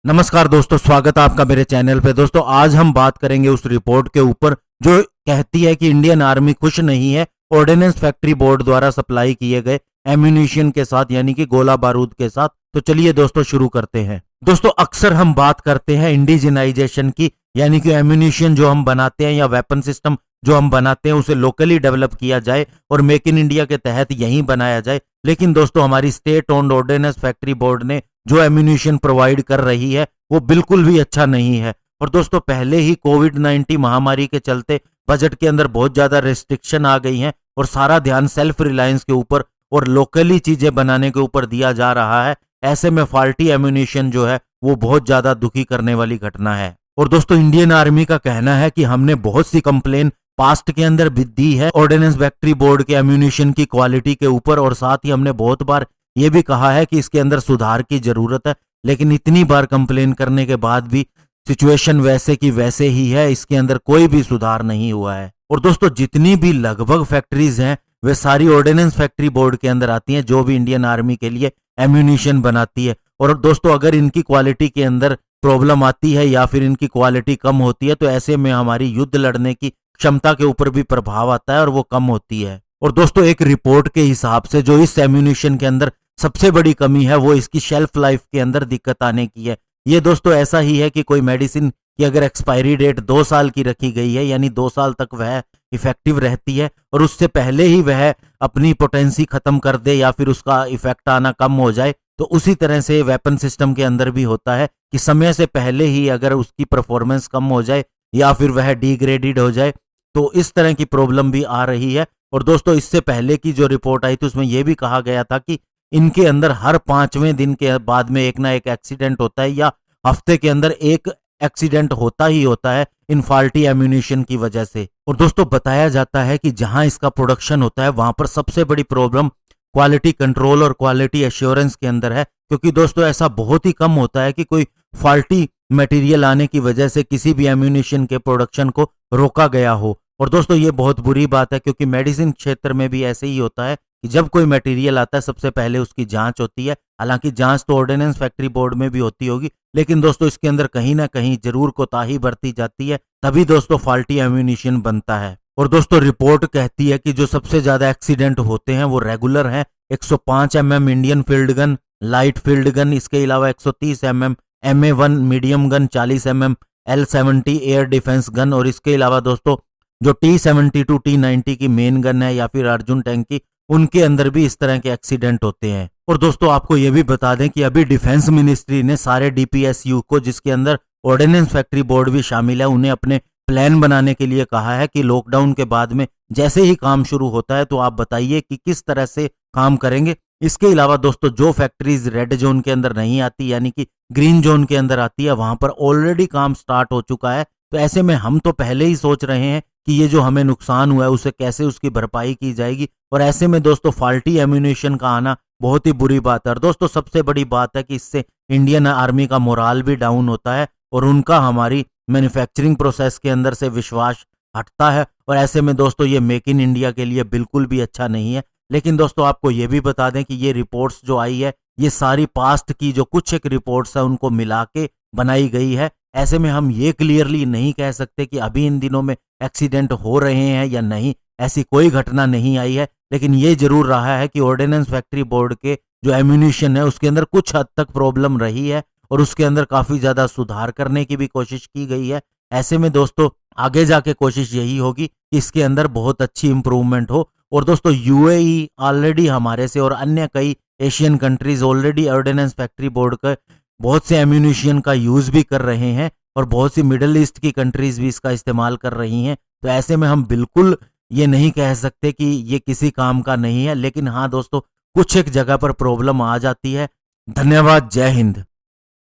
नमस्कार दोस्तों, स्वागत है आपका मेरे चैनल पे। दोस्तों आज हम बात करेंगे उस रिपोर्ट के ऊपर जो कहती है कि इंडियन आर्मी खुश नहीं है ऑर्डिनेंस फैक्ट्री बोर्ड द्वारा सप्लाई किए गए एम्यूनिशन के साथ, यानी कि गोला बारूद के साथ। तो चलिए दोस्तों शुरू करते हैं। दोस्तों अक्सर हम बात करते हैं इंडिजिनाइजेशन की, यानी कि एम्यूनिशन जो हम बनाते हैं या वेपन सिस्टम जो हम बनाते हैं उसे लोकली डेवलप किया जाए और मेक इन इंडिया के तहत यहीं बनाया जाए। लेकिन दोस्तों हमारी state owned ordnance factory board ने जो एम्यूनिशन प्रोवाइड कर रही है वो बिल्कुल भी अच्छा नहीं है। और दोस्तों पहले ही कोविड-19 महामारी के चलते बजट के अंदर बहुत ज्यादा रेस्ट्रिक्शन आ गई हैं और सारा ध्यान सेल्फ रिलायंस के ऊपर और लोकली चीजें बनाने के ऊपर दिया जा रहा है। ऐसे में फॉल्टी एम्यूनिशन जो है वो बहुत ज्यादा दुखी करने वाली घटना है। और दोस्तों इंडियन आर्मी का कहना है कि हमने बहुत सी कंप्लेन पास्ट के अंदर भी दी है ऑर्डिनेंस फैक्ट्री बोर्ड के एम्यूनिशन की क्वालिटी के ऊपर, और साथ ही हमने बहुत बार ये भी कहा है कि इसके अंदर सुधार की जरूरत है। लेकिन इतनी बार कंप्लेन करने के बाद भी सिचुएशन वैसे की वैसे ही है, इसके अंदर कोई भी सुधार नहीं हुआ है। और दोस्तों जितनी भी लगभग फैक्ट्रीज हैं वे सारी ऑर्डिनेंस फैक्ट्री बोर्ड के अंदर आती हैं जो भी इंडियन आर्मी के लिए एम्यूनिशन बनाती है। और दोस्तों अगर इनकी क्वालिटी के अंदर प्रॉब्लम आती है या फिर इनकी क्वालिटी कम होती है तो ऐसे में हमारी युद्ध लड़ने की क्षमता के ऊपर भी प्रभाव आता है और वो कम होती है। और दोस्तों एक रिपोर्ट के हिसाब से जो इस एम्यूनिशन के अंदर सबसे बड़ी कमी है वो इसकी शेल्फ लाइफ के अंदर दिक्कत आने की है। ये दोस्तों ऐसा ही है कि कोई मेडिसिन की अगर एक्सपायरी डेट 2 साल की रखी गई है, यानी 2 साल तक वह इफेक्टिव रहती है और उससे पहले ही वह अपनी पोटेंसी खत्म कर दे या फिर उसका इफेक्ट आना कम हो जाए, तो उसी तरह से वेपन सिस्टम के अंदर भी होता है कि समय से पहले ही अगर उसकी परफॉर्मेंस कम हो जाए या फिर वह डिग्रेडेड हो जाए तो इस तरह की प्रॉब्लम भी आ रही है। और दोस्तों इससे पहले की जो रिपोर्ट आई थी उसमें यह भी कहा गया था कि इनके अंदर हर 5वें दिन के बाद में एक ना एक एक्सीडेंट होता है या हफ्ते के अंदर एक एक्सीडेंट होता ही होता है इन फॉल्टी एम्यूनिशन की वजह से। और दोस्तों बताया जाता है कि जहां इसका प्रोडक्शन होता है वहां पर सबसे बड़ी प्रॉब्लम क्वालिटी कंट्रोल और क्वालिटी एश्योरेंस के अंदर है, क्योंकि दोस्तों ऐसा बहुत ही कम होता है कि कोई फॉल्टी मटेरियल आने की वजह से किसी भी एम्यूनिशन के प्रोडक्शन को रोका गया हो। और दोस्तों ये बहुत बुरी बात है क्योंकि मेडिसिन क्षेत्र में भी ऐसे ही होता है कि जब कोई मटेरियल आता है सबसे पहले उसकी जांच होती है। हालांकि जांच तो ऑर्डिनेंस फैक्ट्री बोर्ड में भी होती होगी, लेकिन दोस्तों इसके अंदर कहीं ना कहीं जरूर कोताही बरती जाती है, तभी दोस्तों फॉल्टी एम्यूनिशन बनता है। और दोस्तों रिपोर्ट कहती है कि जो सबसे ज्यादा एक्सीडेंट होते हैं वो रेगुलर हैं 105 mm Indian field gun, light field gun, इसके अलावा 130 mm MA1 medium gun, 40 mm L70 air defence gun, और इसके अलावा दोस्तों जो T72 T90 की मेन गन है या फिर अर्जुन टैंक की, उनके अंदर भी इस तरह के एक्सीडेंट होते हैं। और दोस्तों आपको यह भी बता दें कि अभी डिफेंस मिनिस्ट्री ने सारे DPSU को, जिसके अंदर ऑर्डिनेंस फैक्ट्री बोर्ड भी शामिल है, उन्हें अपने प्लान बनाने के लिए कहा है कि लॉकडाउन के बाद में जैसे ही काम शुरू होता है तो आप बताइए कि किस तरह से काम करेंगे। इसके अलावा दोस्तों जो फैक्ट्रीज रेड जोन के अंदर नहीं आती यानी कि ग्रीन जोन के अंदर आती है वहां पर ऑलरेडी काम स्टार्ट हो चुका है। तो ऐसे में हम तो पहले ही सोच रहे हैं कि ये जो हमें नुकसान हुआ है उसे कैसे उसकी भरपाई की जाएगी। और ऐसे में दोस्तों फॉल्टी एम्यूनिशन का आना बहुत ही बुरी बात है। और दोस्तों सबसे बड़ी बात है कि इससे इंडियन आर्मी का मोराल भी डाउन होता है और उनका हमारी मैन्युफैक्चरिंग प्रोसेस के अंदर से विश्वास हटता है। और ऐसे में दोस्तों ये मेक इन इंडिया के लिए बिल्कुल भी अच्छा नहीं है। लेकिन दोस्तों आपको ये भी बता दें कि ये रिपोर्ट्स जो आई है ये सारी पास्ट की जो कुछ एक रिपोर्ट्स है उनको मिला के बनाई गई है। ऐसे में हम ये क्लियरली नहीं कह सकते कि अभी इन दिनों में एक्सीडेंट हो रहे हैं या नहीं, ऐसी कोई घटना नहीं आई है। लेकिन ये जरूर रहा है कि ऑर्डिनेंस फैक्ट्री बोर्ड के जो एम्यूनिशन है उसके अंदर कुछ हद तक प्रॉब्लम रही है और उसके अंदर काफी ज्यादा सुधार करने की भी कोशिश की गई है। ऐसे में दोस्तों आगे जाके कोशिश यही होगी कि इसके अंदर बहुत अच्छी इंप्रूवमेंट हो। और दोस्तों UAE ऑलरेडी हमारे से और अन्य कई Asian countries already ordnance factory board का बहुत से एम्यूनिशन का यूज भी कर रहे हैं और बहुत सी मिडिल ईस्ट की कंट्रीज भी इसका इस्तेमाल कर रही हैं। तो ऐसे में हम बिल्कुल ये नहीं कह सकते कि ये किसी काम का नहीं है। लेकिन हाँ दोस्तों कुछ एक जगह पर प्रॉब्लम आ जाती है। धन्यवाद। जय हिंद।